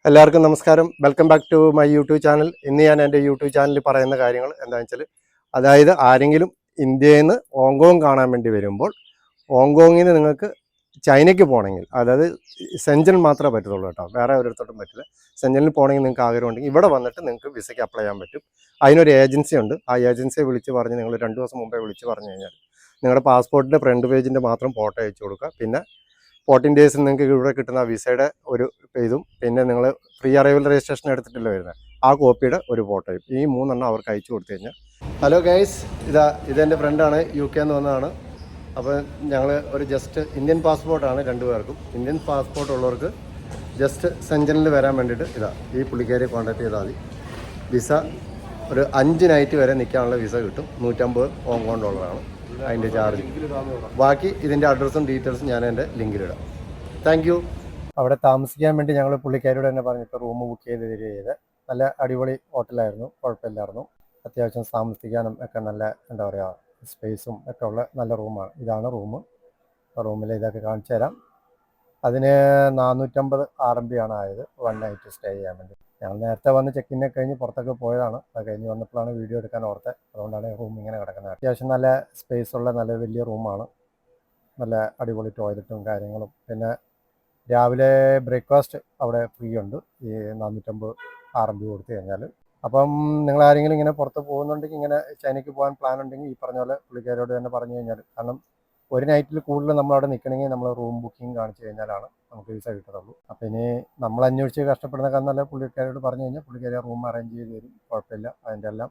എല്ലാവർക്കും നമസ്കാരം. Welcome back to my YouTube channel. ഇന്ന് ഞാൻ എൻ്റെ യൂട്യൂബ് ചാനലിൽ പറയുന്ന കാര്യങ്ങൾ എന്താണെന്ന് വെച്ചാൽ, അതായത് ആരെങ്കിലും ഇന്ത്യയിൽ നിന്ന് ഹോങ്കോങ് കാണാൻ വേണ്ടി വരുമ്പോൾ ഹോങ്കോങ്ങിൽ നിന്ന് നിങ്ങൾക്ക് ചൈനയ്ക്ക് പോകണമെങ്കിൽ, അതായത് സെഞ്ചൻ മാത്രമേ പറ്റത്തുള്ളൂ കേട്ടോ, വേറെ ഒരിടത്തോട്ടും പറ്റില്ല. സെഞ്ചനിൽ പോകണമെങ്കിൽ നിങ്ങൾക്ക് ആഗ്രഹം ഉണ്ടെങ്കിൽ ഇവിടെ വന്നിട്ട് നിങ്ങൾക്ക് വിസയ്ക്ക് അപ്ലൈ ചെയ്യാൻ പറ്റും. അതിനൊരു ഏജൻസി ഉണ്ട്. ആ ഏജൻസിയെ വിളിച്ച് പറഞ്ഞ് നിങ്ങൾ 2 ദിവസം മുമ്പേ വിളിച്ച് പറഞ്ഞു കഴിഞ്ഞാൽ നിങ്ങളുടെ പാസ്പോർട്ടിൻ്റെ ഫ്രണ്ട് പേജിൻ്റെ മാത്രം ഫോട്ടോ അയച്ചു കൊടുക്കുക. പിന്നെ 14 ഡേയ്സിൽ നിങ്ങൾക്ക് ഇവിടെ കിട്ടുന്ന വിസയുടെ ഒരു ഇതും, പിന്നെ നിങ്ങൾ ഫ്രീ അറൈവൽ രജിസ്ട്രേഷൻ എടുത്തിട്ടില്ല വരുന്നത്, ആ കോപ്പിയുടെ ഒരു ഫോട്ടോയും, ഈ 3 എണ്ണം അവർക്ക് അയച്ചു കൊടുത്തു കഴിഞ്ഞാൽ. ഹലോ ഗൈസ്, ഇതെൻ്റെ ഫ്രണ്ടാണ്, UK എന്ന് വന്നതാണ്. അപ്പോൾ ഞങ്ങൾ ഒരു ജസ്റ്റ് ഇന്ത്യൻ പാസ്പോർട്ടാണ് 2 പേർക്കും. ഇന്ത്യൻ പാസ്പോർട്ട് ഉള്ളവർക്ക് ജസ്റ്റ് സെഞ്ചനിൽ വരാൻ വേണ്ടിയിട്ട് ഈ പുള്ളിക്കാരിയെ കോൺടാക്ട് ചെയ്താൽ മതി. വിസ ഒരു 5 നൈറ്റ് വരെ നിൽക്കാനുള്ള വിസ കിട്ടും. $150 ഹോങ്കോങ് ഡോളറാണ് അതിൻ്റെ ചാർജ്. ബാക്കി ഇതിൻ്റെ അഡ്രസ്സും ഡീറ്റെയിൽസും ഞാൻ എൻ്റെ ലിങ്കിലിടാം. Thank you. അവിടെ താമസിക്കാൻ വേണ്ടി ഞങ്ങൾ പുള്ളിക്കാരോട് തന്നെ പറഞ്ഞിട്ട് റൂം ബുക്ക് ചെയ്ത് നല്ല അടിപൊളി ഹോട്ടലായിരുന്നു, കുഴപ്പമില്ലായിരുന്നു. അത്യാവശ്യം താമസിക്കാനും ഒക്കെ നല്ല എന്താ പറയുക സ്പേസും ഒക്കെ ഉള്ള നല്ല റൂമാണ്. ഇതാണ് റൂം. റൂമിൽ ഇതൊക്കെ കാണിച്ചു തരാം. അതിന് 450 RMB ആണ് ആയത് 1 നൈറ്റ് സ്റ്റേ ചെയ്യാൻ വേണ്ടി. ഞങ്ങൾ നേരത്തെ വന്ന് ചെക്കിനെ കഴിഞ്ഞ് പുറത്തൊക്കെ പോയതാണ്. അത് കഴിഞ്ഞ് വന്നപ്പോഴാണ് വീഡിയോ എടുക്കാൻ ഓർത്തത്. അതുകൊണ്ടാണ് റൂം ഇങ്ങനെ കിടക്കുന്നത്. അത്യാവശ്യം നല്ല സ്പേസ് ഉള്ള നല്ല വലിയ റൂമാണ്. നല്ല അടിപൊളി ടോയ്ലറ്റും കാര്യങ്ങളും. പിന്നെ രാവിലെ ബ്രേക്ക്ഫാസ്റ്റ് അവിടെ ഫ്രീ ഉണ്ട്, ഈ 450 RMB കൊടുത്തു കഴിഞ്ഞാൽ. അപ്പം നിങ്ങൾ ആരെങ്കിലും ഇങ്ങനെ പുറത്ത് പോകുന്നുണ്ടെങ്കിൽ, ഇങ്ങനെ ചൈനയ്ക്ക് പോകാൻ പ്ലാൻ ഉണ്ടെങ്കിൽ ഈ പറഞ്ഞ പോലെ പുള്ളിക്കാരോട് തന്നെ പറഞ്ഞു കഴിഞ്ഞാൽ, കാരണം ഒരു നൈറ്റിൽ കൂടുതൽ നമ്മളവിടെ നിൽക്കണമെങ്കിൽ നമ്മൾ റൂം ബുക്കിംഗ് കാണിച്ചു കഴിഞ്ഞാലാണ് നമുക്ക് വിസ കിട്ടത്തുള്ളൂ. അപ്പോൾ ഇനി നമ്മൾ അന്വേഷിച്ച് കഷ്ടപ്പെടുന്ന നല്ല പുള്ളിക്കാരോട് പറഞ്ഞു കഴിഞ്ഞാൽ പുള്ളിക്കാരി റൂം അറേഞ്ച് ചെയ്ത് തരും, കുഴപ്പമില്ല. അതിൻ്റെ എല്ലാം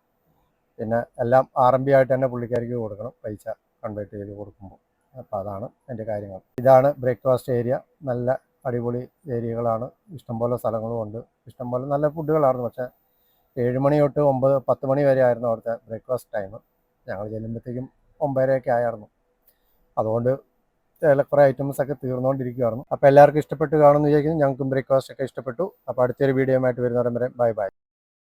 പിന്നെ എല്ലാം RMB ആയിട്ട് തന്നെ പുള്ളിക്കാരിക്ക് കൊടുക്കണം, പൈസ കൺവേർട്ട് ചെയ്ത് കൊടുക്കുമ്പോൾ. അപ്പോൾ അതാണ് എൻ്റെ കാര്യങ്ങൾ. ഇതാണ് ബ്രേക്ക്ഫാസ്റ്റ് ഏരിയ. നല്ല അടിപൊളി ഏരിയകളാണ്, ഇഷ്ടംപോലെ സ്ഥലങ്ങളും ഉണ്ട്, ഇഷ്ടംപോലെ നല്ല ഫുഡുകളായിരുന്നു. പക്ഷേ 7 മണി തൊട്ട് 9-10 മണി വരെ ആയിരുന്നു അവിടുത്തെ ബ്രേക്ക്ഫാസ്റ്റ് ടൈം. ഞങ്ങൾ ചെല്ലുമ്പോഴത്തേക്കും 9:30 ആയിരുന്നു. അതുകൊണ്ട് കുറേ ഐറ്റംസ് ഒക്കെ തീർന്നുകൊണ്ടിരിക്കുകയായിരുന്നു. അപ്പോൾ എല്ലാവർക്കും ഇഷ്ടപ്പെട്ട് കാണുമെന്ന് വിചാരിക്കുന്നു. ഞങ്ങൾക്കും ബ്രേക്ക്ഫാസ്റ്റ് ഒക്കെ ഇഷ്ടപ്പെട്ടു. അപ്പോൾ അടുത്തൊരു വീഡിയോ ആയിട്ട് വരുന്നവരെ ബൈ ബൈ.